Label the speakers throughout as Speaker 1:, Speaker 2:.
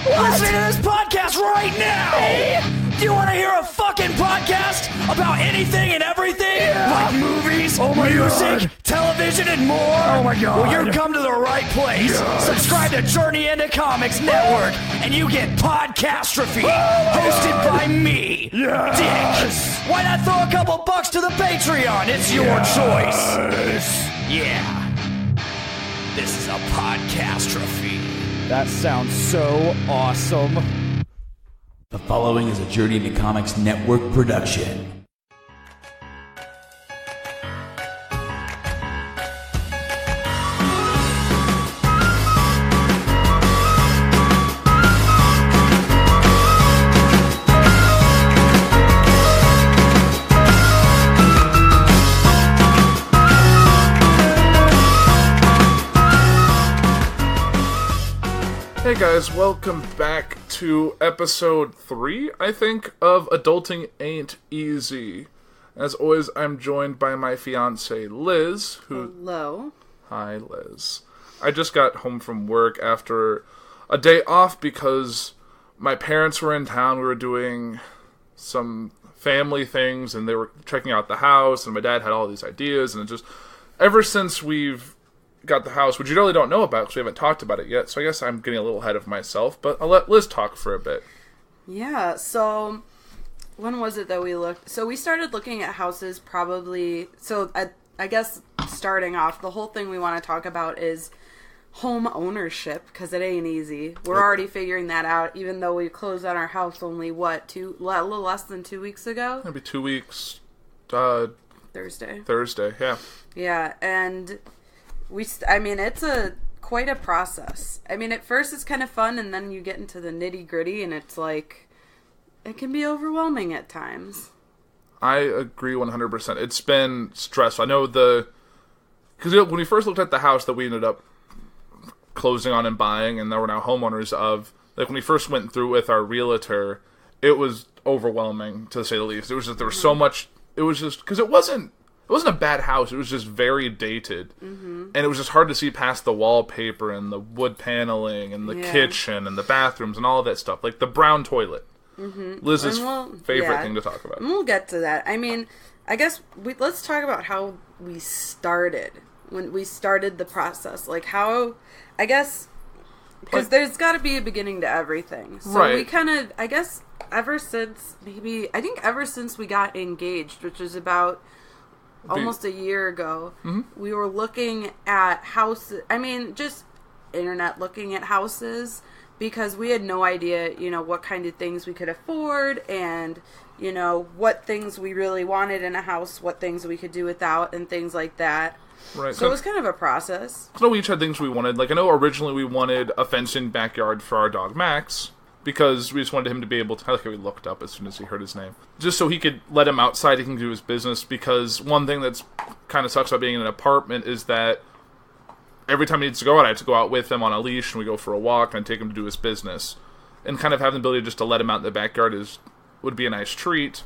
Speaker 1: Listening to this podcast right now! Do you want to hear a fucking podcast about anything and everything?
Speaker 2: Yeah.
Speaker 1: Like movies, music, television, and more?
Speaker 2: Oh my God.
Speaker 1: Well, you've come to the right place.
Speaker 2: Yes.
Speaker 1: Subscribe to Journey into Comics Network, and you get Podcastrophe, hosted by me,
Speaker 2: Yes.
Speaker 1: Dick. Why not throw a couple bucks to the Patreon? It's your choice. Yeah. This is a Podcastrophe.
Speaker 3: That sounds so awesome.
Speaker 4: The following is a Journey into Comics Network production.
Speaker 5: Hey guys, welcome back to episode 3, I think, of Adulting Ain't Easy. As always, I'm joined by my fiancée, Liz, who...
Speaker 6: Hello.
Speaker 5: Hi, Liz. I just got home from work after a day off because my parents were in town. We were doing some family things, and they were checking out the house, and my dad had all these ideas, and it just... Ever since we've got the house, which you really don't know about because we haven't talked about it yet, so I guess I'm getting a little ahead of myself, but I'll let Liz talk for a bit.
Speaker 6: Yeah, so when was it that we looked? So we started looking at houses probably, so I guess starting off, the whole thing we want to talk about is home ownership, because it ain't easy. We're already figuring that out, even though we closed on our house only, a little less than 2 weeks ago?
Speaker 5: Maybe 2 weeks,
Speaker 6: Thursday,
Speaker 5: yeah.
Speaker 6: Yeah, and it's quite a process. I mean, at first it's kind of fun, and then you get into the nitty-gritty, and it's like, it can be overwhelming at times.
Speaker 5: I agree 100%. It's been stressful. I know because when we first looked at the house that we ended up closing on and buying, and that we're now homeowners of, like when we first went through with our realtor, it was overwhelming, to say the least. It was just, there was so much, it was just, because it wasn't a bad house. It was just very dated. Mm-hmm. And it was just hard to see past the wallpaper and the wood paneling and the kitchen and the bathrooms and all of that stuff. Like the brown toilet. Mm-hmm. Liz's favorite thing to talk about.
Speaker 6: And we'll get to that. I mean, I guess let's talk about how we started. When we started the process. Like how, I guess, because there's got to be a beginning to everything. So we kind of, I guess, ever since we got engaged, which is about almost a year ago, we were looking at houses. I mean, just internet looking at houses, because we had no idea, what kind of things we could afford, and, what things we really wanted in a house, what things we could do without, and things like that.
Speaker 5: Right.
Speaker 6: So it was kind of a process.
Speaker 5: So we each had things we wanted. Like, I know originally we wanted a fenced-in backyard for our dog, Max, because we just wanted him to be able to... I like how he looked up as soon as he heard his name. Just so he could let him outside, he can do his business, because one thing that's kind of sucks about being in an apartment is that every time he needs to go out, I have to go out with him on a leash, and we go for a walk, and I take him to do his business. And kind of having the ability just to let him out in the backyard would be a nice treat.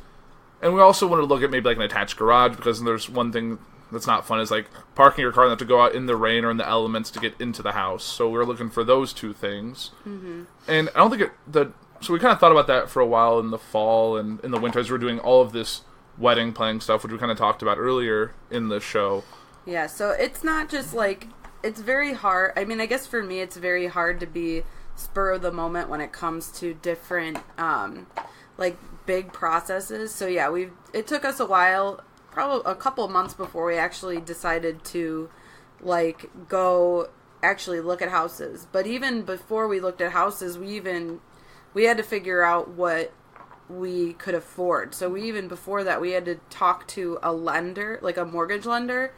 Speaker 5: And we also wanted to look at maybe like an attached garage, because there's one thing that's not fun, is like parking your car and have to go out in the rain or in the elements to get into the house. So we were looking for those two things. Mm-hmm. And I don't think so we kind of thought about that for a while in the fall and in the winter as we were doing all of this wedding planning stuff, which we kind of talked about earlier in the show.
Speaker 6: Yeah, so it's not just like, it's very hard. I mean, I guess for me, it's very hard to be spur of the moment when it comes to different, like big processes. So yeah, it took us a while, probably a couple of months before we actually decided to like go actually look at houses. But even before we looked at houses, we had to figure out what we could afford. So before that, we had to talk to a lender, like a mortgage lender,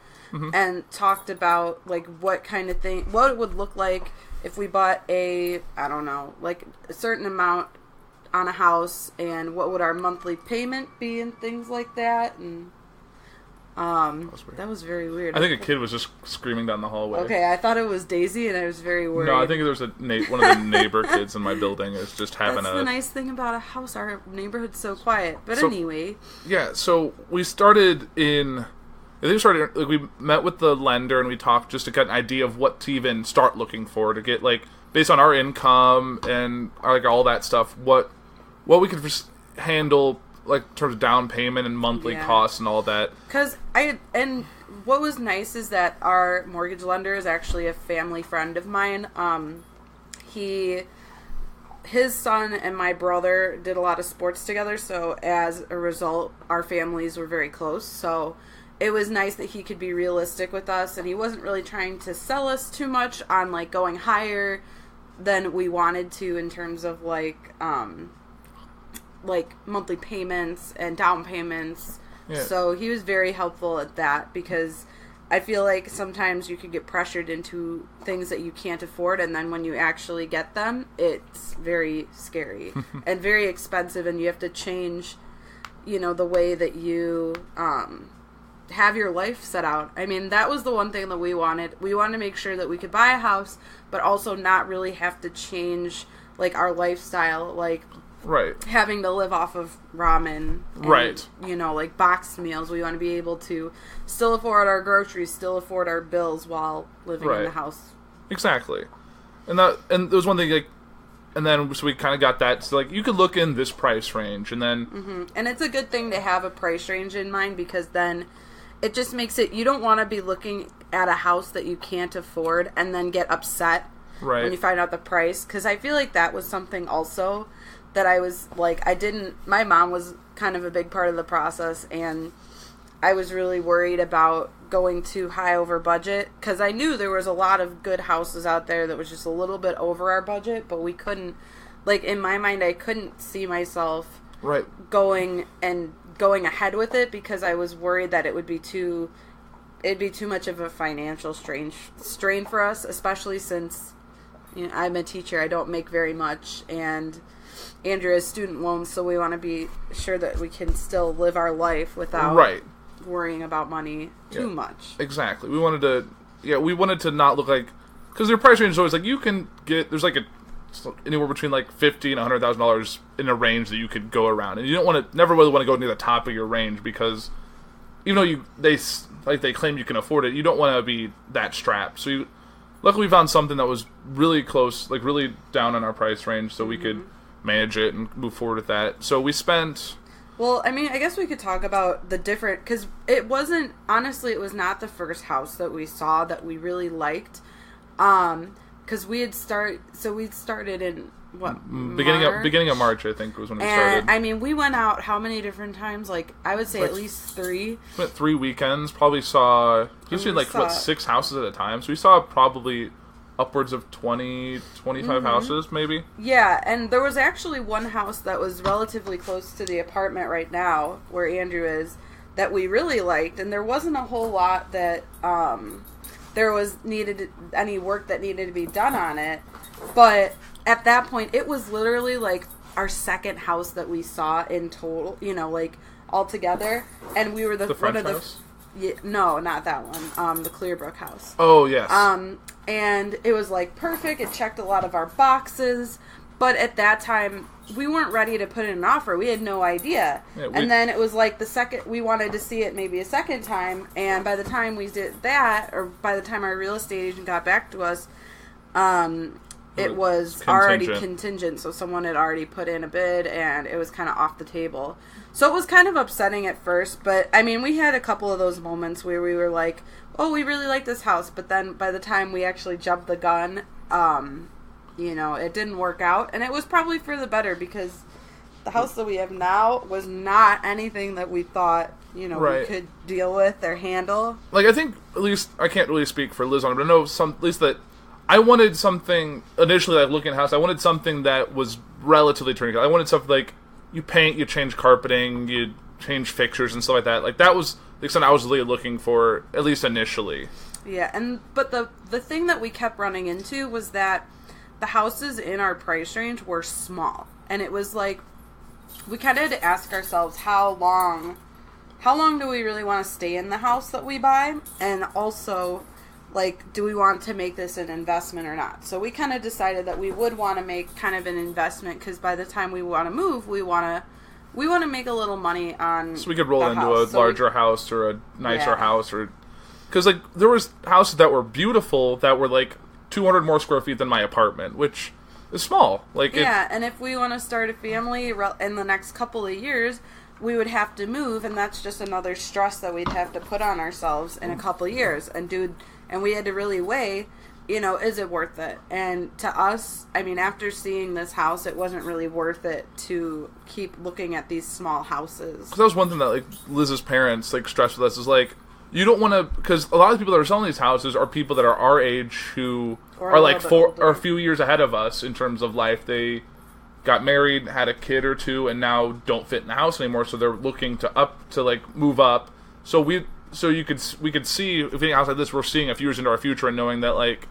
Speaker 6: and talked about like what kind of thing, what it would look like if we bought a certain amount on a house, and what would our monthly payment be and things like that. And that was very weird.
Speaker 5: I think a kid was just screaming down the hallway.
Speaker 6: Okay, I thought it was Daisy, and I was very worried.
Speaker 5: No, I think there was one of the neighbor kids in my building is just having
Speaker 6: That's the nice thing about a house. Our neighborhood's so quiet. But anyway.
Speaker 5: Yeah, so we started in I think we started, like, we met with the lender and we talked just to get an idea of what to even start looking for, to get, like, based on our income and, like, all that stuff, what we could handle, like, in terms of down payment and monthly costs and all that.
Speaker 6: And what was nice is that our mortgage lender is actually a family friend of mine. His son and my brother did a lot of sports together, so as a result, our families were very close. So it was nice that he could be realistic with us, and he wasn't really trying to sell us too much on, like, going higher than we wanted to in terms of, like monthly payments and down payments. Yeah. So he was very helpful at that, because I feel like sometimes you could get pressured into things that you can't afford, and then when you actually get them, it's very scary and very expensive, and you have to change, the way that you have your life set out. I mean, that was the one thing that we wanted. We wanted to make sure that we could buy a house, but also not really have to change, like, our lifestyle, like,
Speaker 5: right,
Speaker 6: having to live off of ramen, and,
Speaker 5: right,
Speaker 6: like, boxed meals. We want to be able to still afford our groceries, still afford our bills while living in the house.
Speaker 5: Exactly. And there was one thing, like, and then so we kind of got that, so, like, you could look in this price range, and then
Speaker 6: and it's a good thing to have a price range in mind, because then it just makes it, you don't want to be looking at a house that you can't afford and then get upset when you find out the price, because I feel like that was something also that I was, like, my mom was kind of a big part of the process, and I was really worried about going too high over budget, because I knew there was a lot of good houses out there that was just a little bit over our budget, but we couldn't, like, in my mind, I couldn't see myself going ahead with it, because I was worried that it'd be too much of a financial strain for us, especially since, I'm a teacher, I don't make very much, and Andrew has student loans, so we want to be sure that we can still live our life without worrying about money too much.
Speaker 5: Exactly. We wanted to not look like, because their price range is always like, you can get, there's like anywhere between like $50,000 and $100,000 in a range that you could go around, and you never really want to go near the top of your range, because even though they claim you can afford it, you don't want to be that strapped. So luckily we found something that was really close, like really down on our price range, so we could manage it and move forward with that. So we spent...
Speaker 6: Well, I mean, I guess we could talk about the different... Because it was not the first house that we saw that we really liked. Because we'd started in,
Speaker 5: Beginning of March, I think, was when we started.
Speaker 6: I mean, we went out how many different times? Like, I would say at least 3.
Speaker 5: We went 3 weekends, probably saw... Just like, 6 houses at a time. So we saw probably upwards of 20, 25 houses, maybe.
Speaker 6: Yeah, and there was actually one house that was relatively close to the apartment right now, where Andrew is, that we really liked, and there wasn't a whole lot that there was any work that needed to be done on it, but at that point, it was literally like our second house that we saw in total, like all together, and we were
Speaker 5: the French house?
Speaker 6: No, not that one. The Clearbrook house.
Speaker 5: Oh, yes.
Speaker 6: And it was, like, perfect. It checked a lot of our boxes. But at that time, we weren't ready to put in an offer. We had no idea. Yeah, and then it was, like, we wanted to see it maybe a second time. And by the time we did that, or by the time our real estate agent got back to us, it was already contingent. So someone had already put in a bid, and it was kind of off the table. So it was kind of upsetting at first, but, I mean, we had a couple of those moments where we were like, oh, we really like this house, but then by the time we actually jumped the gun, it didn't work out, and it was probably for the better, because the house that we have now was not anything that we thought, we could deal with or handle.
Speaker 5: Like, I think, at least, I can't really speak for Liz on it, but I know at least that I wanted something, initially, like, looking at a house, I wanted something that was relatively turnkey. I wanted something like, you paint, you change carpeting, you change fixtures and stuff like that. Like, that was the extent I was really looking for, at least initially.
Speaker 6: Yeah, but the thing that we kept running into was that the houses in our price range were small. And it was like, we kind of had to ask ourselves, how long do we really want to stay in the house that we buy? And also, like, do we want to make this an investment or not? So we kind of decided that we would want to make kind of an investment, because by the time we want to move, we want we want to make a little money on.
Speaker 5: So we could roll
Speaker 6: the
Speaker 5: into
Speaker 6: house.
Speaker 5: a larger house or a nicer
Speaker 6: Yeah.
Speaker 5: house, or because like there was houses that were beautiful that were like 200 more square feet than my apartment, which is small. Like
Speaker 6: Yeah, and if we want to start a family in the next couple of years, we would have to move, and that's just another stress that we'd have to put on ourselves in a couple of years. And we had to really weigh, is it worth it? And to us, I mean, after seeing this house, it wasn't really worth it to keep looking at these small houses.
Speaker 5: that was one thing that like Liz's parents like stressed with us is like, you don't want to, because a lot of the people that are selling these houses are people that are our age who
Speaker 6: Or
Speaker 5: are
Speaker 6: a
Speaker 5: like
Speaker 6: little bit older.
Speaker 5: a few years ahead of us in terms of life. They got married, had a kid or two, and now don't fit in the house anymore. So they're looking to move up. So we could see if any house like this, we're seeing a few years into our future and knowing that like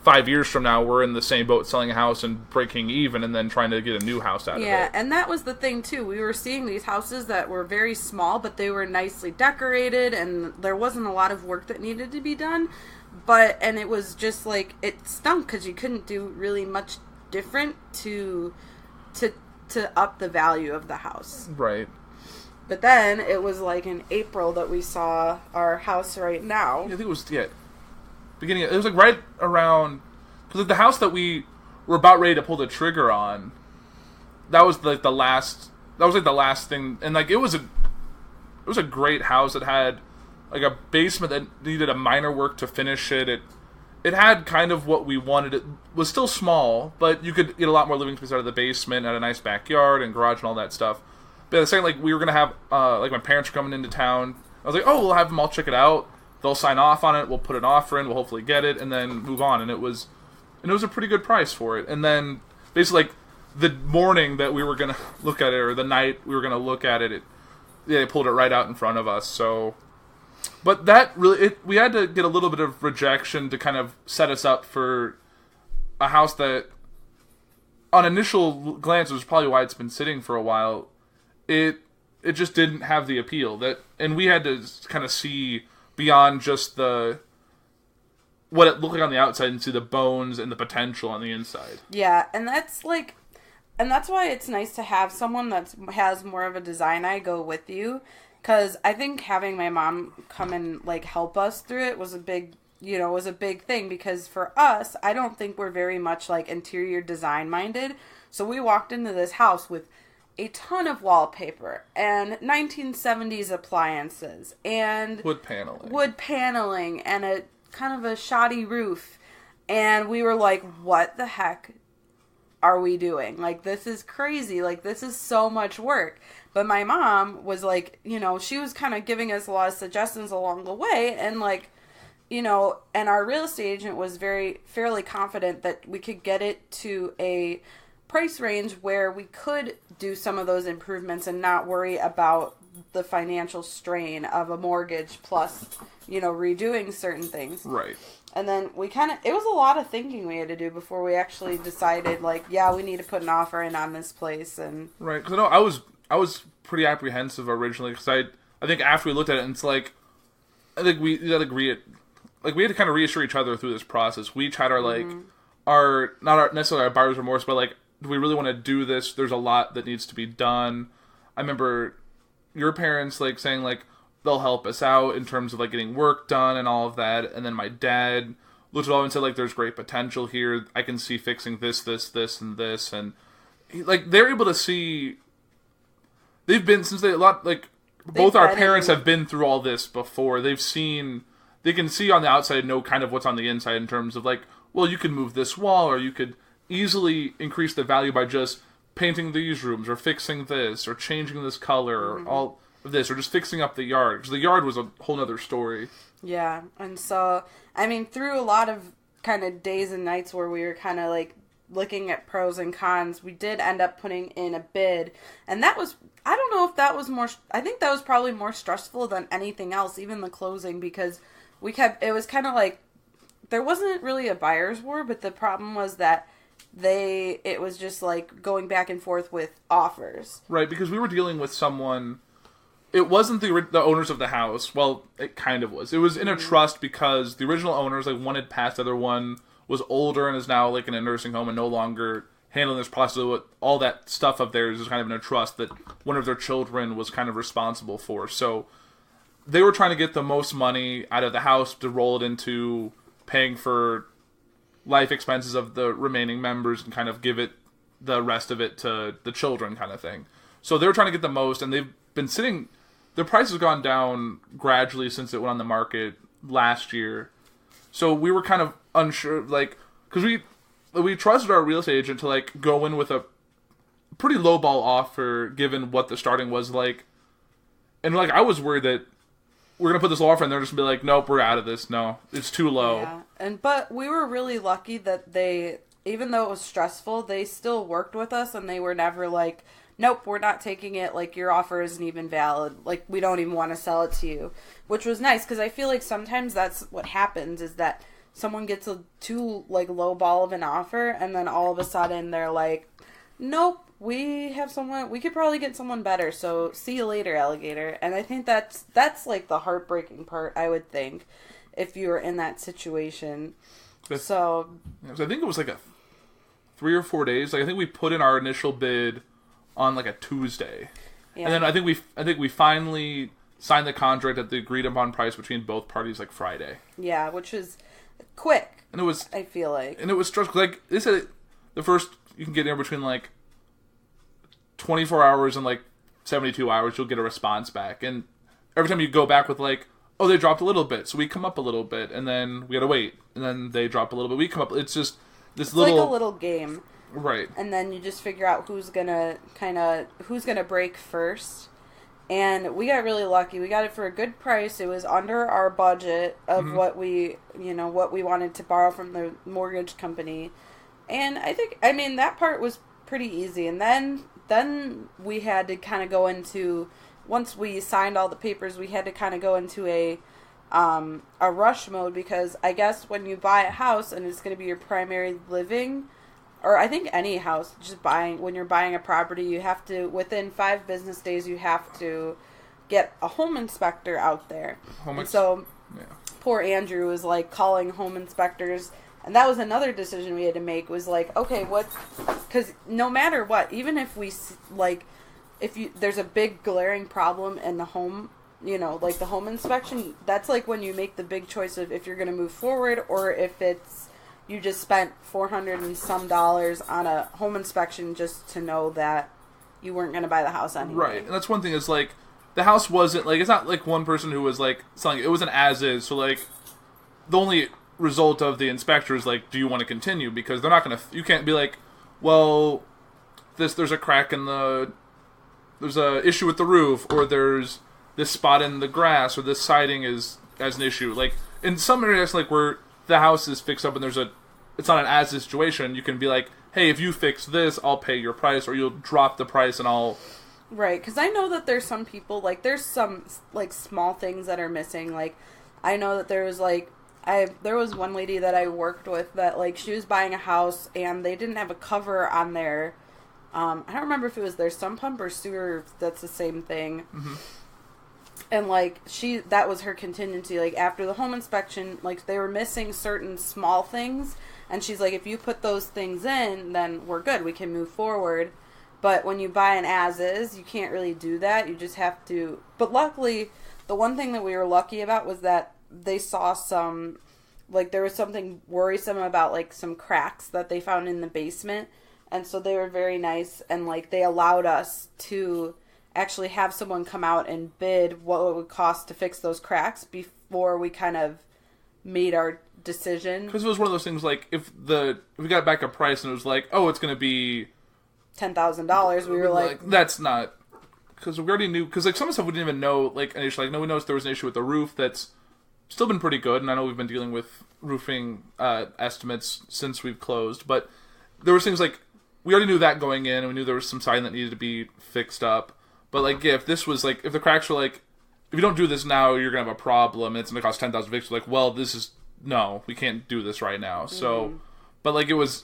Speaker 5: 5 years from now we're in the same boat selling a house and breaking even, and then trying to get a new house out of it.
Speaker 6: Yeah, and that was the thing too. We were seeing these houses that were very small, but they were nicely decorated, and there wasn't a lot of work that needed to be done. And it was just like, it stunk because you couldn't do really much different to up the value of the house.
Speaker 5: Right.
Speaker 6: But then it was like in April that we saw our house right now.
Speaker 5: I think it was beginning. It was like right around because like the house that we were about ready to pull the trigger on. That was like the last. That was like the last thing, and like it was a great house. It had like a basement that needed a minor work to finish it. It had kind of what we wanted. It was still small, but you could get a lot more living space out of the basement, had a nice backyard and garage and all that stuff. But the second, like, we were going to have, like, my parents were coming into town. I was like, oh, we'll have them all check it out. They'll sign off on it. We'll put an offer in. We'll hopefully get it, and then move on. And it was a pretty good price for it. And then, basically, like, the morning that we were going to look at it, or the night we were going to look at it, they pulled it right out in front of us. So, but that really, we had to get a little bit of rejection to kind of set us up for a house that, on initial glance, was probably why it's been sitting for a while. It just didn't have the appeal and we had to kind of see beyond just what it looked like on the outside and see the bones and the potential on the inside.
Speaker 6: Yeah, and that's why it's nice to have someone that has more of a design eye go with you, because I think having my mom come and like help us through it was a big thing, because for us, I don't think we're very much like interior design minded. So we walked into this house with a ton of wallpaper and 1970s appliances and
Speaker 5: Wood paneling
Speaker 6: and a kind of a shoddy roof, and we were like, what the heck are we doing? Like, this is crazy. Like, this is so much work. But my mom was like, she was kind of giving us a lot of suggestions along the way, and like, and our real estate agent was fairly confident that we could get it to a price range where we could do some of those improvements and not worry about the financial strain of a mortgage plus, redoing certain things.
Speaker 5: Right.
Speaker 6: And then it was a lot of thinking we had to do before we actually decided, like, yeah, we need to put an offer in on this place. And
Speaker 5: right, because I was pretty apprehensive originally, because I think after we looked at it, and it's like, I think we had to kind of reassure each other through this process. We each had our like not necessarily our buyer's remorse, but like, do we really want to do this? There's a lot that needs to be done. I remember your parents like saying like they'll help us out in terms of like getting work done and all of that. And then my dad looked at all and said like, there's great potential here. I can see fixing this, and this. And like, they're able to see, both our parents have been through all this before. They can see on the outside, know kind of what's on the inside in terms of like, well, you could move this wall, or you could easily increase the value by just painting these rooms, or fixing this, or changing this color, or all of this, or just fixing up the yard. Because the yard was a whole nother story. Yeah.
Speaker 6: And so, I mean, through a lot of kind of days and nights where we were kind of like looking at pros and cons, we did end up putting in a bid. And that was, I don't know if that was I think that was probably more stressful than anything else, even the closing, because it was kind of like, there wasn't really a buyer's war, but the problem was that it was just like going back and forth with offers.
Speaker 5: Right, because we were dealing with someone, it wasn't the owners of the house. Well, it kind of was. It was in a trust because the original owners like wanted past, the other one was older and is now like in a nursing home and no longer handling this process, all that stuff of theirs is kind of in a trust that one of their children was kind of responsible for. So they were trying to get the most money out of the house to roll it into paying for life expenses of the remaining members and kind of give it the rest of it to the children kind of thing. So they were trying to get the most, and they've been sitting... The price has gone down gradually since it went on the market last year. So we were kind of unsure, like... Because we trusted our real estate agent to, like, go in with a pretty lowball offer, given what the starting was like. And, like, I was worried that we're going to put this low offer and they're just going to be like, nope, we're out of this. No, it's too low.
Speaker 6: Yeah. But we were really lucky that they, even though it was stressful, they still worked with us and they were never like, nope, we're not taking it. Like, your offer isn't even valid. Like, we don't even want to sell it to you. Which was nice, because I feel like sometimes that's what happens, is that someone gets a too, like, low ball of an offer, and then all of a sudden they're like, nope, we have someone, we could probably get someone better, so see you later, alligator. And I think that's like, the heartbreaking part, I would think, if you were in that situation. So
Speaker 5: I think it was, like, 3 or 4 days. Like, I think we put in our initial bid on like a Tuesday, and then I think we finally signed the contract at the agreed upon price between both parties like Friday.
Speaker 6: Yeah, which is quick.
Speaker 5: And it was,
Speaker 6: I feel like,
Speaker 5: and it was stressful. Like they said, the first you can get in between like 24 hours and like 72 hours, you'll get a response back. And every time you go back with like, oh, they dropped a little bit, so we come up a little bit, and then we gotta wait, and then they drop a little bit, we come up. It's just this little,
Speaker 6: like a little game.
Speaker 5: Right.
Speaker 6: And then you just figure out who's gonna break first. And we got really lucky. We got it for a good price. It was under our budget of what we wanted to borrow from the mortgage company. And I mean, that part was pretty easy. And then we had to kind of go into, once we signed all the papers, we had to kind of go into a rush mode, because I guess when you buy a house and it's going to be your primary living, or I think any house, when you're buying a property, you have to, within 5 business days, you have to get a home inspector out there. Poor Andrew was like calling home inspectors, and that was another decision we had to make, was like, okay, because no matter what, even if there's a big glaring problem in the home, like the home inspection, that's like when you make the big choice of if you're going to move forward, or if it's, you just spent $400 and some on a home inspection just to know that you weren't going to buy the house anyway.
Speaker 5: Right, and that's one thing, is like, the house wasn't, like, it's not like one person who was like selling it, it was an as-is, so like, the only result of the inspector is like, do you want to continue? Because they're not going to, you can't be like, well, there's a crack in there's a issue with the roof, or there's this spot in the grass, or this siding has an issue. Like, in some areas, like, where the house is fixed up and it's not an as-is situation, you can be like, hey, if you fix this, I'll pay your price, or you'll drop the price and I'll...
Speaker 6: Right, because I know that there's some people, like, there's some, like, small things that are missing. Like, I know that there was, like, there was one lady that I worked with that, like, she was buying a house and they didn't have a cover on their, I don't remember if it was their sump pump or sewer, that's the same thing. Mm-hmm. And, like, that was her contingency. Like, after the home inspection, like, they were missing certain small things. And she's like, if you put those things in, then we're good. We can move forward. But when you buy an as-is, you can't really do that. You just have to... But luckily, the one thing that we were lucky about was that they saw some... Like, there was something worrisome about, like, some cracks that they found in the basement. And so they were very nice. And, like, they allowed us to... actually have someone come out and bid what it would cost to fix those cracks before we kind of made our decision.
Speaker 5: Because it was one of those things, like, if we got back a price and it was like, oh, it's going to be
Speaker 6: $10,000, we were like,
Speaker 5: that's not, because we already knew, because like some of the stuff we didn't even know, like initially, like, no one knows there was an issue with the roof that's still been pretty good, and I know we've been dealing with roofing estimates since we've closed, but there was things like, we already knew that going in, and we knew there was some siding that needed to be fixed up. But, like, yeah, if this was, like, if the cracks were, like, if you don't do this now, you're going to have a problem, and it's going to cost $10,000 fix. Like, well, no, we can't do this right now. So, but, like, it was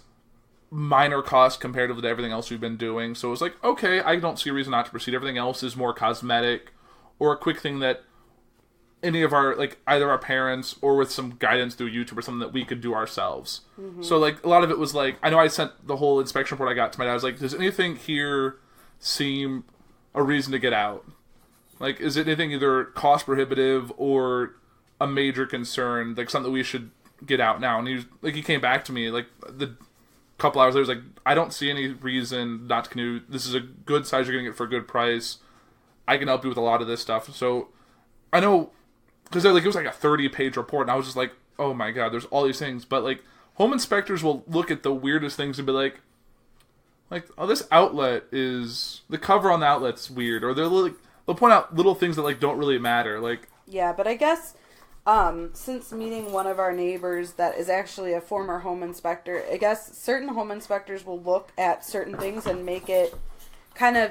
Speaker 5: minor cost comparatively to everything else we've been doing. So it was like, okay, I don't see a reason not to proceed. Everything else is more cosmetic, or a quick thing that any of our, like, either our parents or with some guidance through YouTube or something that we could do ourselves. So, like, a lot of it was, like, I know I sent the whole inspection report I got to my dad. I was like, does anything here seem a reason to get out? Like, is it anything either cost prohibitive or a major concern, like, something that we should get out now? And he came back to me, like, the couple hours later, he was like, I don't see any reason not to continue. This is a good size, you're going to get for a good price. I can help you with a lot of this stuff. So, I know, because like, it was like a 30-page report, and I was just like, oh my god, there's all these things. But, like, home inspectors will look at the weirdest things and be like, oh, this outlet is, the cover on the outlet's weird. Or they'll point out little things that, like, don't really matter. Like,
Speaker 6: yeah, but I guess, since meeting one of our neighbors that is actually a former home inspector, I guess certain home inspectors will look at certain things and make it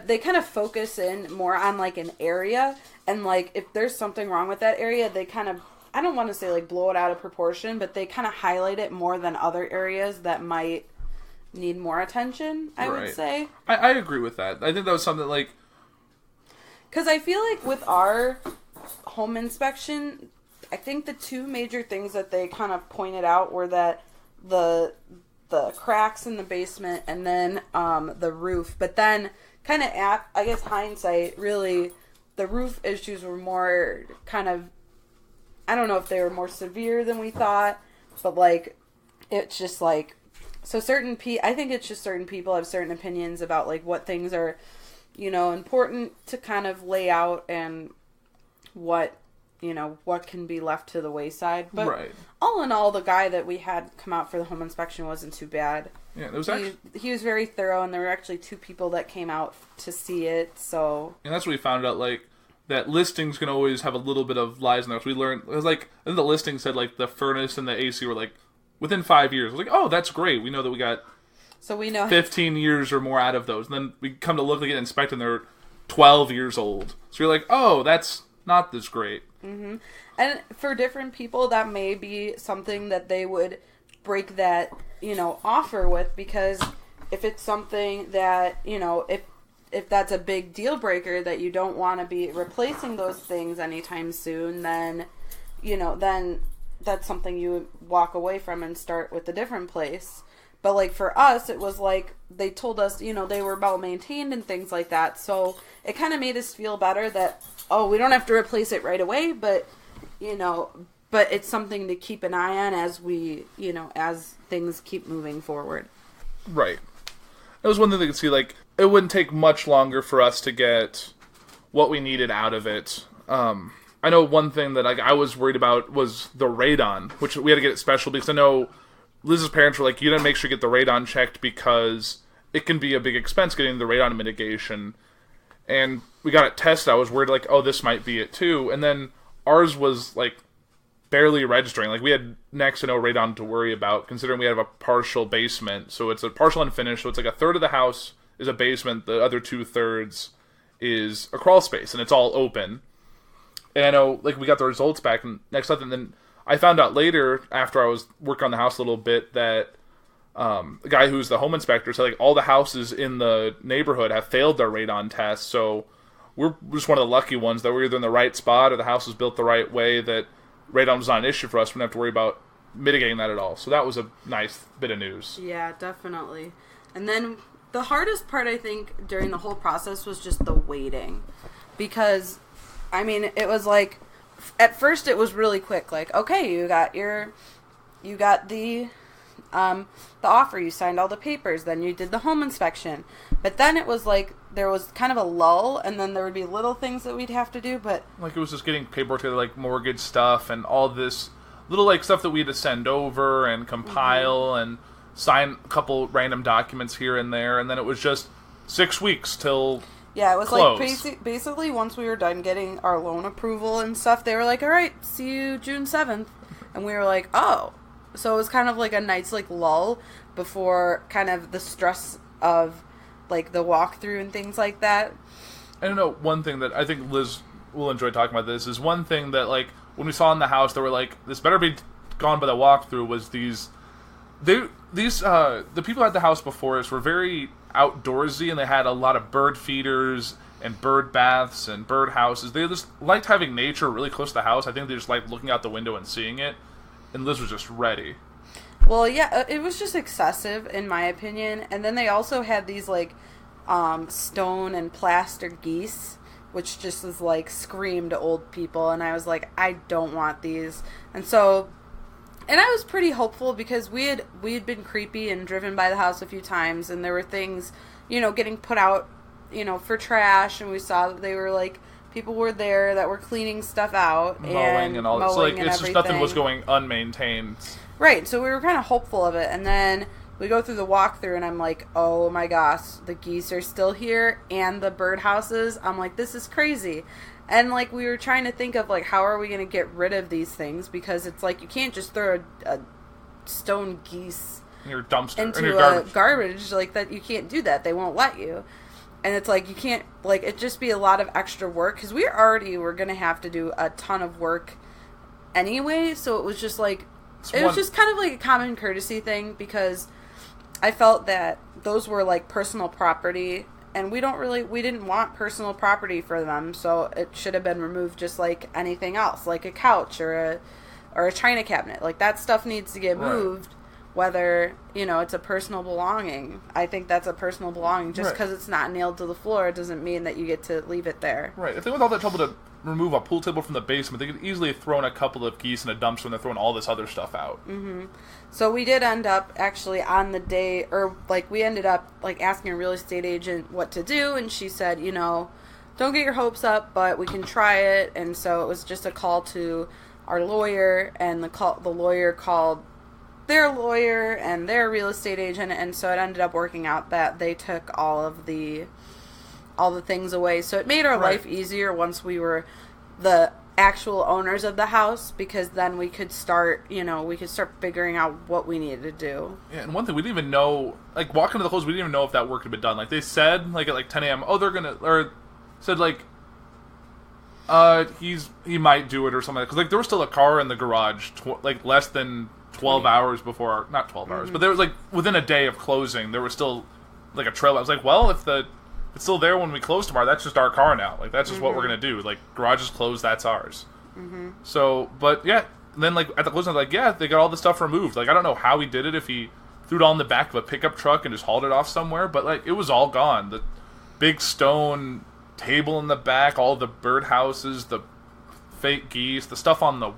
Speaker 6: they kind of focus in more on, like, an area, and, like, if there's something wrong with that area, they kind of, I don't want to say, like, blow it out of proportion, but they kind of highlight it more than other areas that might need more attention, I would say.
Speaker 5: I agree with that. I think that was something, like,
Speaker 6: because I feel like with our home inspection, I think the two major things that they kind of pointed out were that the cracks in the basement and then the roof. But then, kind of I guess hindsight, really, the roof issues were more kind of, I don't know if they were more severe than we thought, but, like, it's just, like, so I think it's just certain people have certain opinions about, like, what things are, you know, important to kind of lay out and what can be left to the wayside. But all in all, the guy that we had come out for the home inspection wasn't too bad. Yeah, it was he was very thorough, and there were actually 2 people that came out to see it, so... And
Speaker 5: that's what we found out, like, that listings can always have a little bit of lies in there. So we learned, it was like, I think the listing said, like, the furnace and the AC were, like, within 5 years. I was like, oh, that's great. We know that we got 15 years or more out of those. And then we come to look at it and inspect, and they're 12 years old. So you're like, oh, that's not this great.
Speaker 6: Mm-hmm. And for different people, that may be something that they would break that, offer with, because if it's something that, if that's a big deal breaker that you don't want to be replacing those things anytime soon, then, then that's something you would walk away from and start with a different place. But, like, for us, it was like they told us, they were well maintained and things like that. So it kind of made us feel better that, oh, we don't have to replace it right away, but, but it's something to keep an eye on as we, as things keep moving forward.
Speaker 5: Right. It was one thing they could see, like, it wouldn't take much longer for us to get what we needed out of it. I know one thing that I was worried about was the radon, which we had to get it special because I know Liz's parents were like, you gotta make sure you get the radon checked because it can be a big expense getting the radon mitigation. And we got it tested. I was worried, like, oh, this might be it too. And then ours was, like, barely registering. Like, we had next to no radon to worry about, considering we have a partial basement. So it's a partial unfinished, so it's like a third of the house is a basement, the other 2/3 is a crawl space, and it's all open. And I know, like, we got the results back next month, and then I found out later, after I was working on the house a little bit, that the guy who's the home inspector said, like, all the houses in the neighborhood have failed their radon tests, so we're just one of the lucky ones that we're either in the right spot or the house was built the right way that radon was not an issue for us. We don't have to worry about mitigating that at all. So that was a nice bit of news.
Speaker 6: Yeah, definitely. And then the hardest part, I think, during the whole process was just the waiting. Because, I mean, it was like, at first it was really quick. Like, okay, you got the offer, you signed all the papers, then you did the home inspection. But then it was like, there was kind of a lull, and then there would be little things that we'd have to do, but...
Speaker 5: Like, it was just getting paperwork together, like mortgage stuff, and all this little, like, stuff that we had to send over and compile and sign a couple random documents here and there, and then it was just 6 weeks till
Speaker 6: Yeah, it was
Speaker 5: close.
Speaker 6: Like, basically, once we were done getting our loan approval and stuff, they were like, all right, see you June 7th. And we were like, oh. So it was kind of like a nice, like, lull before kind of the stress of, like, the walkthrough and things like that.
Speaker 5: I don't know, one thing that I think Liz will enjoy talking about this is one thing that, like, when we saw in the house, they were like, this better be gone by the walkthrough, was the people at the house before us were very outdoorsy, and they had a lot of bird feeders and bird baths and bird houses. They just liked having nature really close to the house. I think they just liked looking out the window and seeing it. And Liz was just ready.
Speaker 6: Well, yeah, it was just excessive in my opinion. And then they also had these like stone and plaster geese, which just was like screamed to old people. And I was like, I don't want these. And I was pretty hopeful because we had been creepy and driven by the house a few times, and there were things, getting put out, for trash, and we saw that they were like, people were there that were cleaning stuff out,
Speaker 5: mowing and all that. So like, it's just nothing was going unmaintained.
Speaker 6: Right, so we were kind of hopeful of it, and then we go through the walkthrough, and I'm like, oh my gosh, the geese are still here, and the birdhouses. I'm like, this is crazy. And, like, we were trying to think of, like, how are we going to get rid of these things? Because it's like, you can't just throw a stone geese
Speaker 5: in your dumpster,
Speaker 6: into
Speaker 5: your garbage.
Speaker 6: Garbage like that. You can't do that. They won't let you. And it's like, you can't, like, it'd just be a lot of extra work. Because we already were going to have to do a ton of work anyway. So it was just like, was just kind of like a common courtesy thing. Because I felt that those were, like, personal property. And we didn't want personal property for them, so it should have been removed just like anything else, like a couch or a china cabinet. Like, that stuff needs to get moved, whether, it's a personal belonging. I think that's a personal belonging. Just because it's not nailed to the floor doesn't mean that you get to leave it there.
Speaker 5: Right. If they went all that trouble to remove a pool table from the basement, they could easily have thrown a couple of geese in a dumpster when they're throwing all this other stuff out.
Speaker 6: Mm-hmm. So we did end up actually on the day, or like we ended up like asking a real estate agent what to do, and she said, don't get your hopes up, but we can try it. And so it was just a call to our lawyer, and the lawyer called their lawyer and their real estate agent, and so it ended up working out that they took all the things away. So it made our life easier once we were the actual owners of the house, because then we could start figuring out what we needed to do.
Speaker 5: Yeah, and one thing we didn't even know, like, walking to the close, we didn't even know if that work had been done. Like, they said, like, at like 10 a.m., said, like, he might do it or something. Because, like, there was still a car in the garage, less than 12 hours before, not 12 hours, but there was, like, within a day of closing, there was still, like, a trail. I was like, well, if it's still there when we close tomorrow, that's just our car now. Like, that's just what we're going to do. Like, garage is closed, that's ours. Mm-hmm. So, but, yeah, then, like, at the closing, I was like, yeah, they got all the stuff removed. Like, I don't know how he did it, if he threw it all in the back of a pickup truck and just hauled it off somewhere, but, like, it was all gone. The big stone table in the back, all the bird houses, the fake geese, the stuff on the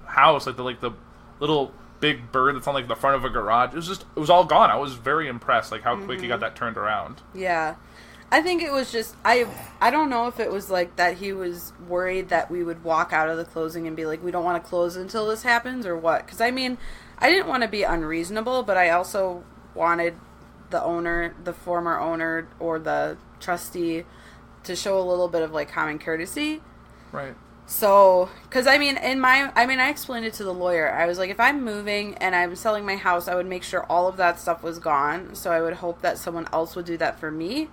Speaker 5: house, like the little big bird that's on, like, the front of a garage. It was all gone. I was very impressed, like, how quick he got that turned around.
Speaker 6: Yeah. I think it was just, I don't know if it was like that he was worried that we would walk out of the closing and be like, we don't want to close until this happens, or what. Because, I mean, I didn't want to be unreasonable, but I also wanted the former owner, or the trustee, to show a little bit of, like, common courtesy.
Speaker 5: Right.
Speaker 6: So, because, I explained it to the lawyer. I was like, if I'm moving and I'm selling my house, I would make sure all of that stuff was gone. So I would hope that someone else would do that for me.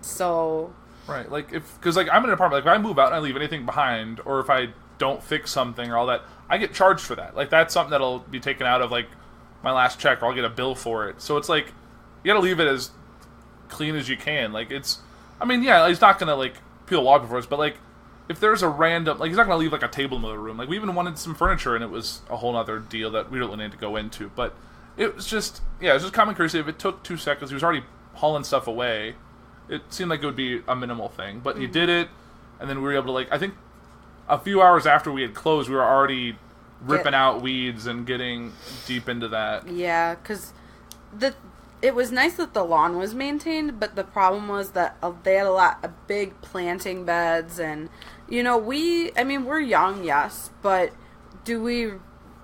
Speaker 6: So...
Speaker 5: Right, like, because, like, I'm in an apartment, like, if I move out and I leave anything behind, or if I don't fix something or all that, I get charged for that. Like, that's something that'll be taken out of, like, my last check, or I'll get a bill for it. So it's like, you gotta leave it as clean as you can. Like, it's... I mean, yeah, he's not gonna, like, peel a log for us, but, like, if there's a random... Like, he's not gonna leave, like, a table in the room. Like, we even wanted some furniture, and it was a whole other deal that we don't really need to go into. But it was just... Yeah, it was just common courtesy. If it took 2 seconds, he was already hauling stuff away. It seemed like it would be a minimal thing. But he did it, and then we were able to, like... I think a few hours after we had closed, we were already ripping out weeds and getting deep into that.
Speaker 6: Yeah, because it was nice that the lawn was maintained, but the problem was that they had a lot of big planting beds, and, we're young, yes, but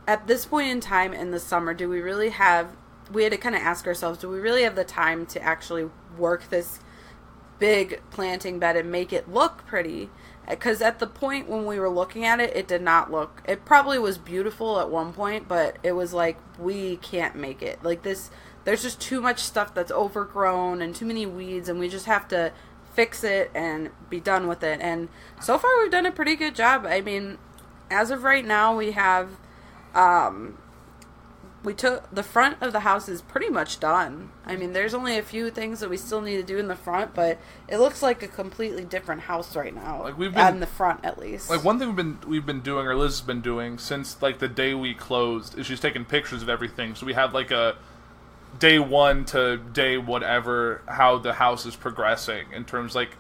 Speaker 6: at this point in time in the summer, do we really have, we had to kind of ask ourselves, do we really have the time to actually work this big planting bed and make it look pretty? Because at the point when we were looking at it, it did not look... It probably was beautiful at one point, but it was like, we can't make it. Like, this... There's just too much stuff that's overgrown and too many weeds, and we just have to fix it and be done with it. And so far, we've done a pretty good job. I mean, as of right now, we have the front of the house is pretty much done. I mean, there's only a few things that we still need to do in the front, but it looks like a completely different house right now.
Speaker 5: Like we've been
Speaker 6: in the front, at least.
Speaker 5: Like one thing we've been doing, or Liz has been doing since like the day we closed, is she's taking pictures of everything. So we have like a day 1 to day whatever, how the house is progressing in terms like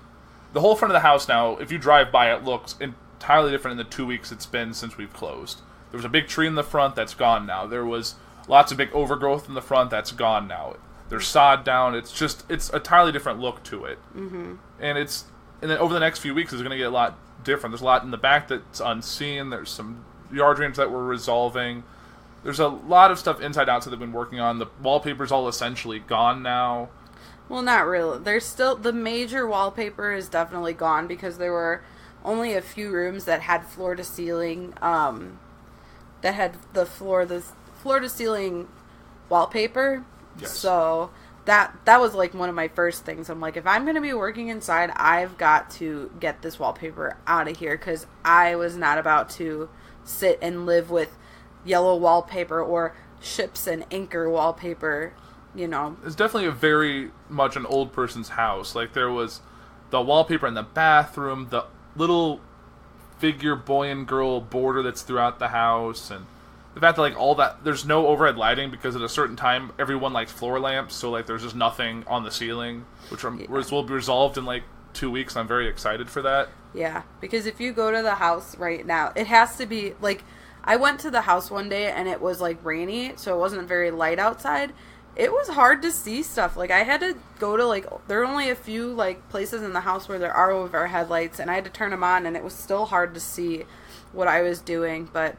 Speaker 5: the whole front of the house now. If you drive by, it looks entirely different in the 2 weeks it's been since we've closed. There was a big tree in the front that's gone now. There was lots of big overgrowth in the front that's gone now. There's sod down. It's a entirely different look to it. Mm-hmm. And then over the next few weeks it's going to get a lot different. There's a lot in the back that's unseen. There's some yard drains that we're resolving. There's a lot of stuff inside out that they've been working on. The wallpaper's all essentially gone now.
Speaker 6: Well, not really. There's still the major wallpaper is definitely gone because there were only a few rooms that had floor to ceiling. That had the floor to ceiling wallpaper.
Speaker 5: Yes.
Speaker 6: So that was like one of my first things. I'm like, if I'm going to be working inside, I've got to get this wallpaper out of here because I was not about to sit and live with yellow wallpaper or ships and anchor wallpaper, you know.
Speaker 5: It's definitely a very much an old person's house. Like there was the wallpaper in the bathroom, the little figure boy and girl border that's throughout the house, and the fact that like all that there's no overhead lighting because at a certain time everyone likes floor lamps, so like there's just nothing on the ceiling, which will be resolved in like 2 weeks. I'm very excited for that.
Speaker 6: Yeah, because if you go to the house right now, it has to be like I went to the house one day and it was like rainy, so it wasn't very light outside. It was hard to see stuff. Like I had to go to like there are only a few like places in the house where there are overhead lights, and I had to turn them on, and it was still hard to see what I was doing. But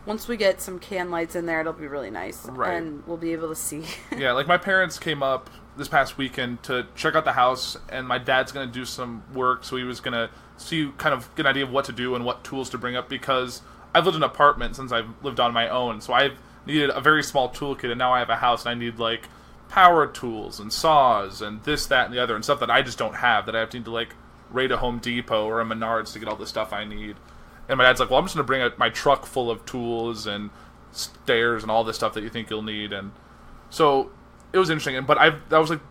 Speaker 6: once we get some can lights in there, it'll be really nice,
Speaker 5: right?
Speaker 6: And we'll be able to see.
Speaker 5: Yeah, like my parents came up this past weekend to check out the house, and my dad's gonna do some work, so he was gonna kind of get an idea of what to do and what tools to bring up because I've lived in an apartment since I've lived on my own, so I've needed a very small toolkit, and now I have a house, and I need, like, power tools and saws and this, that, and the other, and stuff that I just don't have, that I have to need to, like, raid a Home Depot or a Menards to get all the stuff I need. And my dad's like, well, I'm just going to bring my truck full of tools and stairs and all this stuff that you think you'll need. And so it was interesting. But that was, like,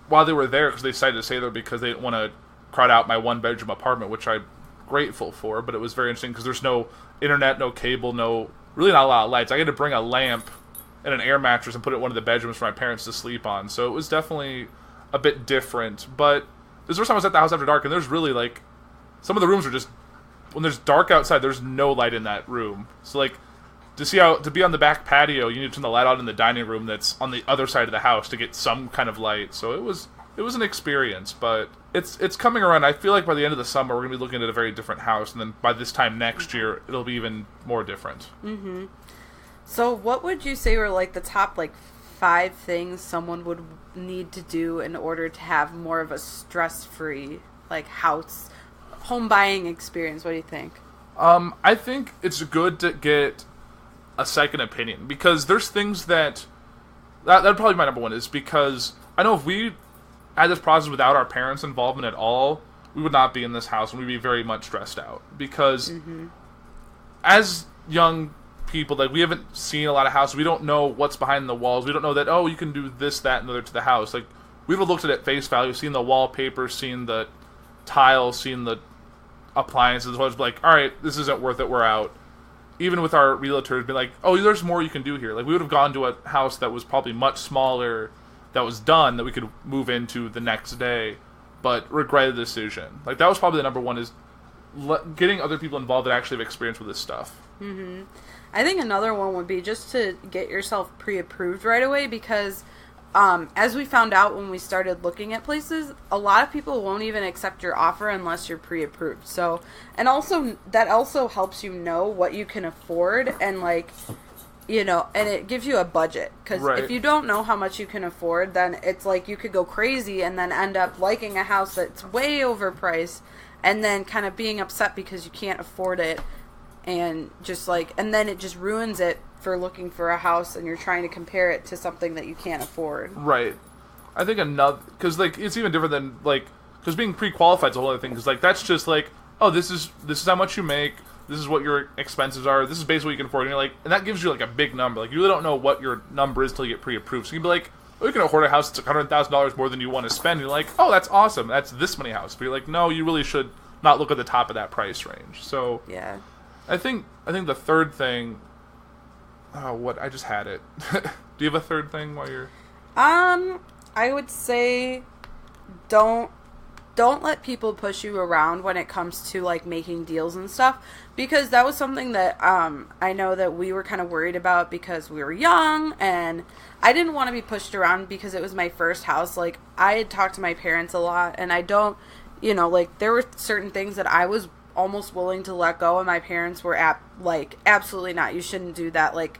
Speaker 5: while they were there, because they decided to stay there because they didn't want to crowd out my one-bedroom apartment, which I'm grateful for, but it was very interesting because there's no internet, no cable, really not a lot of lights. I had to bring a lamp and an air mattress and put it in one of the bedrooms for my parents to sleep on. So it was definitely a bit different. But this was the first time I was at the house after dark, and there's really, like, some of the rooms are just, when there's dark outside, there's no light in that room. So, like, to be on the back patio, you need to turn the light on in the dining room that's on the other side of the house to get some kind of light. So it was an experience, but it's coming around. I feel like by the end of the summer, we're going to be looking at a very different house, and then by this time next year, it'll be even more different.
Speaker 6: Mm-hmm. So what would you say were, like, the top, like, 5 things someone would need to do in order to have more of a stress-free, like, home buying experience? What do you think?
Speaker 5: I think it's good to get a second opinion, because there's things that'd probably be my number one, is because I know if we had this process without our parents' involvement at all, we would not be in this house, and we'd be very much stressed out. Because as young people, like, we haven't seen a lot of houses. We don't know what's behind the walls. We don't know that, oh, you can do this, that, and the other to the house. Like, we would have looked at it at face value, seen the wallpaper, seen the tiles, seen the appliances. I was like, all right, this isn't worth it, we're out. Even with our realtors, be like, oh, there's more you can do here. Like, we would have gone to a house that was probably much smaller, that was done, that we could move into the next day, but regretted the decision. Like, that was probably the number one, is getting other people involved that actually have experience with this stuff.
Speaker 6: Mm-hmm. I think another one would be just to get yourself pre-approved right away, because as we found out when we started looking at places, a lot of people won't even accept your offer unless you're pre-approved. So, and also, that also helps you know what you can afford, and, like, you know, and it gives you a budget. Because if you don't know how much you can afford, then it's like you could go crazy and then end up liking a house that's way overpriced, and then kind of being upset because you can't afford it, and just like, and then it just ruins it for looking for a house, and you're trying to compare it to something that you can't afford.
Speaker 5: Right. I think because, like, it's even different than, like, because being pre-qualified is a whole other thing, because, like, that's just like, oh, this is how much you make, this is what your expenses are, this is basically what you can afford, and you're like, and that gives you like a big number. Like, you really don't know what your number is until you get pre-approved. So you can be like, oh, you can afford a house that's $100,000 more than you want to spend. And you're like, oh, that's awesome. That's this many houses. But you're like, no, you really should not look at the top of that price range. So
Speaker 6: Yeah.
Speaker 5: I think the third thing. Oh, what? I just had it. Do you have a third thing while you're?
Speaker 6: I would say, don't let people push you around when it comes to like making deals and stuff, because that was something that I know that we were kind of worried about because we were young, and I didn't want to be pushed around because it was my first house. Like, I had talked to my parents a lot, and I don't, like, there were certain things that I was almost willing to let go, and my parents were like, absolutely not, you shouldn't do that. Like,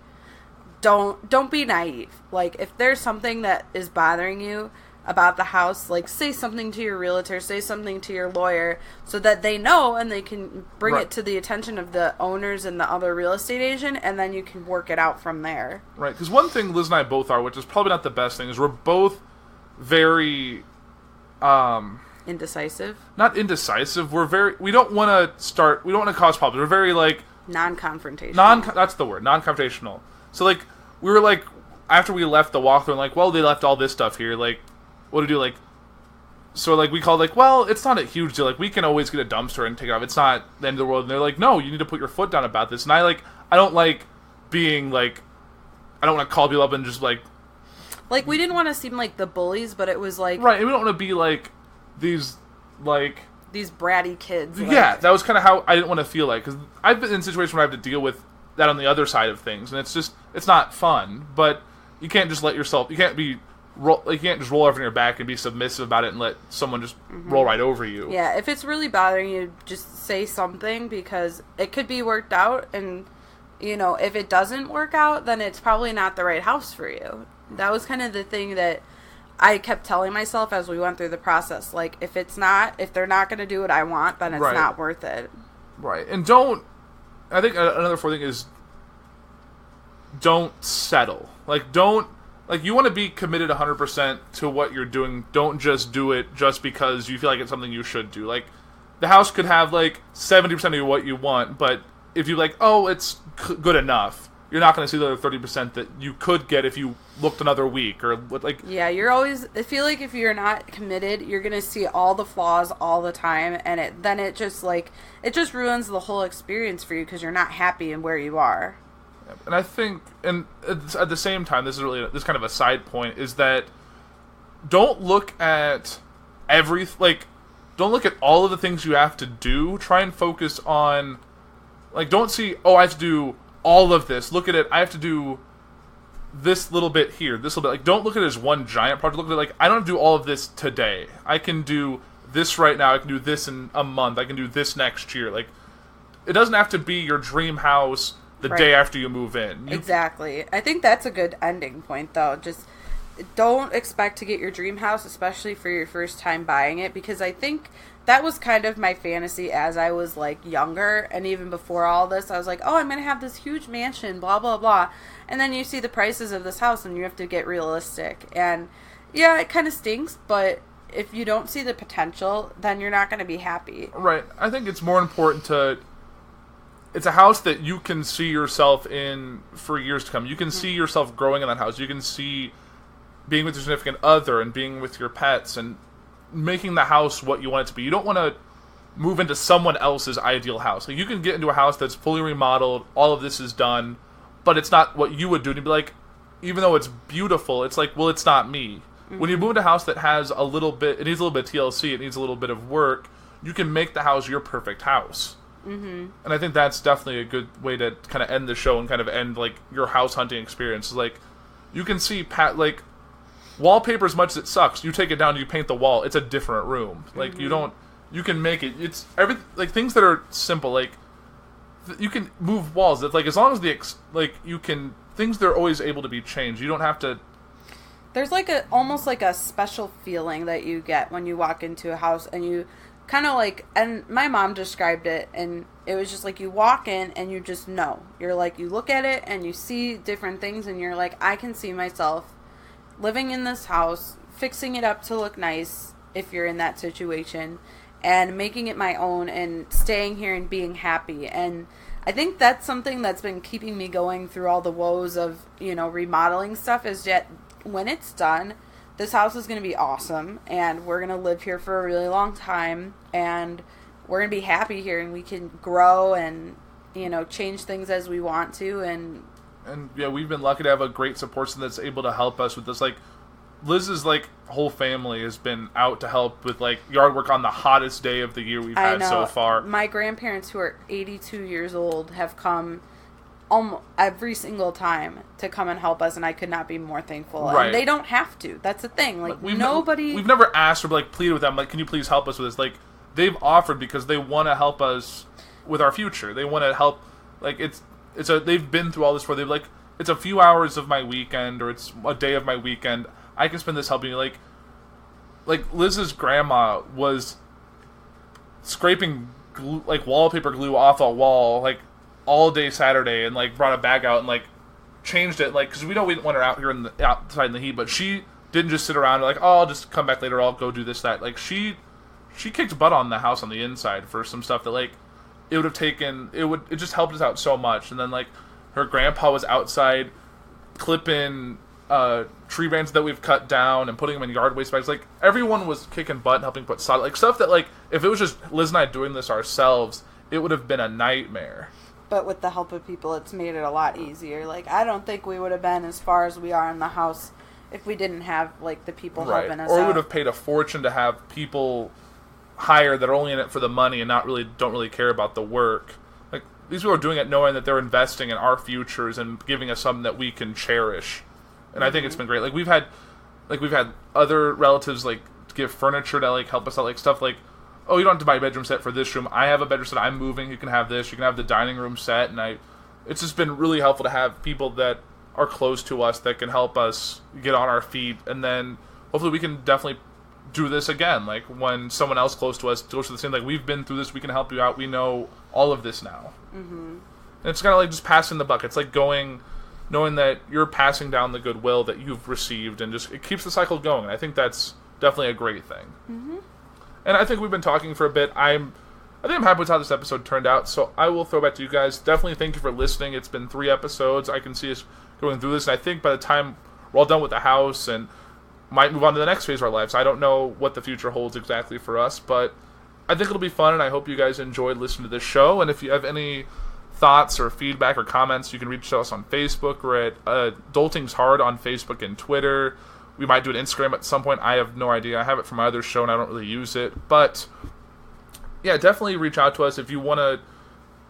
Speaker 6: don't be naive. Like, if there's something that is bothering you about the house, like, say something to your realtor, say something to your lawyer, so that they know and they can bring it to the attention of the owners and the other real estate agent, and then you can work it out from there.
Speaker 5: Right, because one thing Liz and I both are, which is probably not the best thing, is we're both very
Speaker 6: Indecisive?
Speaker 5: not indecisive. We don't want to cause problems. We're very like
Speaker 6: Non-confrontational.
Speaker 5: that's the word, non-confrontational. So like, we were like, after we left the walkthrough, like, well, they left all this stuff here, like, what do we do? Like, so like, we called, like, well, it's not a huge deal, like, we can always get a dumpster and take it off, it's not the end of the world. And they're like, no, you need to put your foot down about this. And I don't like being like, I don't want to call people up and just like,
Speaker 6: we didn't want to seem like the bullies, but it was like,
Speaker 5: right, and we don't want to be like these
Speaker 6: bratty kids.
Speaker 5: Yeah, that was kind of how I didn't want to feel like, because I've been in situations where I have to deal with that on the other side of things, and it's not fun. But you can't just let yourself, you can't just roll over on your back and be submissive about it and let someone just roll right over you.
Speaker 6: Yeah, if it's really bothering you, just say something, because it could be worked out, and if it doesn't work out, then it's probably not the right house for you. That was kind of the thing that I kept telling myself as we went through the process. Like, if they're not going to do what I want, then it's not worth it.
Speaker 5: Right. And I think another fourth thing is, don't settle. Like, you want to be committed 100% to what you're doing. Don't just do it just because you feel like it's something you should do. Like, the house could have, like, 70% of what you want, but if you're like, oh, it's good enough, you're not going to see the other 30% that you could get if you looked another week, or what, like...
Speaker 6: Yeah, I feel like if you're not committed, you're going to see all the flaws all the time, and it just ruins the whole experience for you, because you're not happy in where you are.
Speaker 5: And I think, and at the same time, this is kind of a side point, is that don't look at don't look at all of the things you have to do. Try and focus on, like, don't see, oh, I have to do all of this. Look at it, I have to do this little bit here, this little bit. Like, don't look at it as one giant project. Look at it like, I don't have to do all of this today. I can do this right now. I can do this in a month. I can do this next year. Like, it doesn't have to be your dream house the day after you move in.
Speaker 6: Exactly. I think that's a good ending point, though. Just don't expect to get your dream house, especially for your first time buying it, because I think that was kind of my fantasy as I was, like, younger, and even before all this, I was like, oh, I'm going to have this huge mansion, blah, blah, blah. And then you see the prices of this house, and you have to get realistic. And, yeah, it kind of stinks, but if you don't see the potential, then you're not going to be happy.
Speaker 5: Right. I think it's more important to... It's a house that you can see yourself in for years to come. You can see yourself growing in that house. You can see being with your significant other and being with your pets and making the house what you want it to be. You don't want to move into someone else's ideal house. Like, you can get into a house that's fully remodeled, all of this is done, but it's not what you would do. And you'd be like, even though it's beautiful, it's like, well, it's not me. Mm-hmm. When you move into a house that has it needs a little bit of TLC, it needs a little bit of work, you can make the house your perfect house. Mm-hmm. And I think that's definitely a good way to kind of end the show and kind of end, like, your house hunting experience. Like, you can see, like, wallpaper, as much as it sucks, you take it down and you paint the wall, it's a different room. Like, you can make it, it's like, things that are simple, like, you can move walls. It's like, as long as things that are always able to be changed. You don't have to...
Speaker 6: There's, like, almost like a special feeling that you get when you walk into a house, and you kind of like, and my mom described it, and it was just like, you walk in and you just know. You're like, you look at it and you see different things, and you're like, I can see myself living in this house, fixing it up to look nice if you're in that situation, and making it my own and staying here and being happy. And I think that's something that's been keeping me going through all the woes of, remodeling stuff, is yet when it's done, this house is going to be awesome, and we're going to live here for a really long time, and we're going to be happy here, and we can grow and, change things as we want to. And
Speaker 5: yeah, we've been lucky to have a great support system that's able to help us with this. Like, Liz's, whole family has been out to help with, yard work on the hottest day of the year we've had so far.
Speaker 6: My grandparents, who are 82 years old, have come almost every single time to come and help us, and I could not be more thankful.
Speaker 5: Right.
Speaker 6: And they don't have to. That's the thing.
Speaker 5: We've
Speaker 6: nobody...
Speaker 5: We've never asked or, pleaded with them, can you please help us with this? They've offered because they want to help us with our future. They want to help, they've been through all this before. They've, it's a few hours of my weekend, or it's a day of my weekend. I can spend this helping you. Liz's grandma was scraping glue, wallpaper glue off a wall, all day Saturday, and, brought a bag out and, changed it, because we didn't want her out here outside in the heat, but she didn't just sit around and, oh, I'll just come back later, I'll go do this, that. She kicked butt on the house on the inside for some stuff that, it would have taken, it just helped us out so much. And then, her grandpa was outside clipping tree branches that we've cut down and putting them in yard waste bags. Everyone was kicking butt and helping put sod, stuff that, if it was just Liz and I doing this ourselves, it would have been a nightmare.
Speaker 6: But with the help of people, it's made it a lot easier. I don't think we would have been as far as we are in the house if we didn't have, the people helping us out.
Speaker 5: Or we would have paid a fortune to have people hired that are only in it for the money and don't really care about the work. These people are doing it knowing that they're investing in our futures and giving us something that we can cherish. And I think it's been great. We've had other relatives give furniture to help us out, stuff oh, you don't have to buy a bedroom set for this room. I have a bedroom set. I'm moving. You can have this. You can have the dining room set. And it's just been really helpful to have people that are close to us that can help us get on our feet. And then hopefully we can definitely do this again. When someone else close to us goes through the same, we've been through this. We can help you out. We know all of this now. Mm-hmm. And it's kind of just passing the buck. It's knowing that you're passing down the goodwill that you've received, and it keeps the cycle going. I think that's definitely a great thing. Mm-hmm. And I think we've been talking for a bit. I think I'm happy with how this episode turned out, so I will throw back to you guys. Definitely thank you for listening. It's been 3 episodes. I can see us going through this, and I think by the time we're all done with the house and might move on to the next phase of our lives, I don't know what the future holds exactly for us, but I think it'll be fun, and I hope you guys enjoyed listening to this show. And if you have any thoughts or feedback or comments, you can reach to us on Facebook. We're at Adulting's Hard on Facebook and Twitter. We might do an Instagram at some point. I have no idea. I have it from my other show, and I don't really use it. But, yeah, definitely reach out to us. If you want to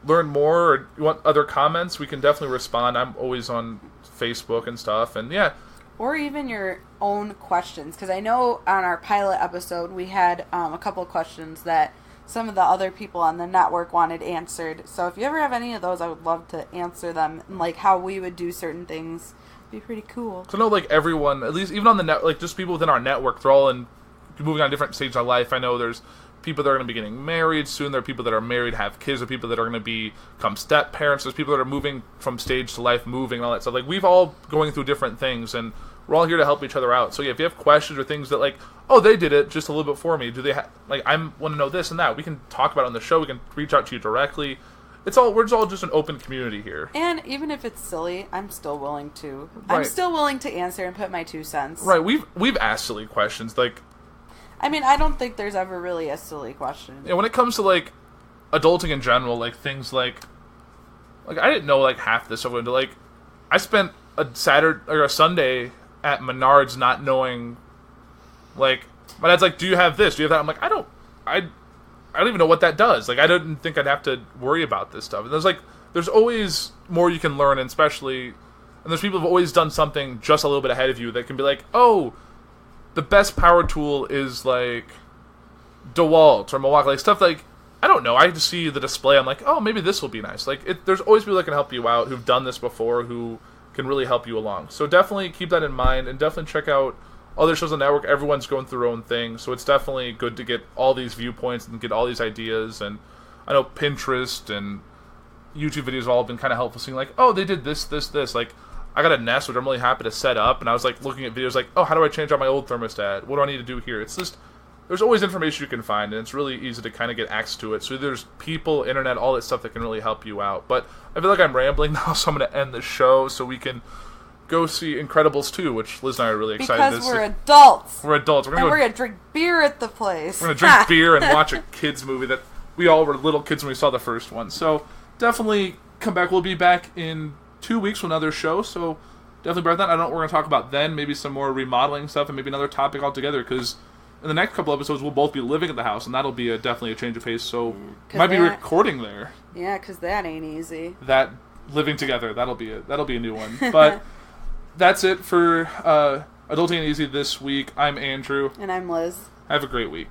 Speaker 5: learn more or you want other comments, we can definitely respond. I'm always on Facebook and stuff. And, yeah.
Speaker 6: Or even your own questions. Because I know on our pilot episode, we had a couple of questions that some of the other people on the network wanted answered. So if you ever have any of those, I would love to answer them. And, how we would do certain things. Be pretty cool.
Speaker 5: So I know everyone, at least even on the net, just people within our network, they're all moving on different stages of life. I know there's people that are going to be getting married soon. There are people that are married, have kids. There are people that are going to become step parents. There's people that are moving from stage to life, moving and all that stuff. We've all going through different things, and we're all here to help each other out. So yeah, if you have questions or things that oh, they did it just a little bit for me. Do they I want to know this and that. We can talk about it on the show. We can reach out to you directly. We're all just an open community here.
Speaker 6: And even if it's silly, I'm still willing to.
Speaker 5: Right.
Speaker 6: I'm still willing to answer and put my 2 cents.
Speaker 5: Right. We've asked silly questions.
Speaker 6: I don't think there's ever really a silly question.
Speaker 5: Yeah, when it comes to adulting in general, things I didn't know half this stuff into I spent a Saturday or a Sunday at Menards not knowing my dad's do you have this? Do you have that? I'm I don't even know what that does. I didn't think I'd have to worry about this stuff. And there's always more you can learn, and there's people who've always done something just a little bit ahead of you that can be oh, the best power tool is DeWalt or Milwaukee, stuff I don't know. I just see the display. I'm oh, maybe this will be nice. There's always people that can help you out who've done this before, who can really help you along. So definitely keep that in mind, and definitely check out other shows on the network. Everyone's going through their own thing, so it's definitely good to get all these viewpoints and get all these ideas. And I know Pinterest and YouTube videos have all been kind of helpful, seeing oh, they did this. I got a Nest, which I'm really happy to set up, and I was looking at videos oh, how do I change out my old thermostat? What do I need to do here? It's just there's always information you can find, and it's really easy to kind of get access to it. So there's people, internet, all that stuff that can really help you out. But I feel like I'm rambling now, so I'm going to end the show so we can go see Incredibles 2, which Liz and I are really excited
Speaker 6: Because
Speaker 5: to
Speaker 6: we're
Speaker 5: see.
Speaker 6: adults.
Speaker 5: We're adults.
Speaker 6: And we're going to drink beer at the place.
Speaker 5: We're going to drink beer and watch a kids movie that we all were little kids when we saw the first one. So definitely come back. We'll be back in 2 weeks with another show, so definitely bear that. I don't know what we're going to talk about then. Maybe some more remodeling stuff and maybe another topic altogether, because in the next couple episodes we'll both be living at the house, and that'll be definitely a change of pace, so might be recording there.
Speaker 6: Yeah, because that ain't easy.
Speaker 5: That living together, that'll be a new one. But that's it for Adulting and Easy this week. I'm Andrew.
Speaker 6: And I'm Liz.
Speaker 5: Have a great week.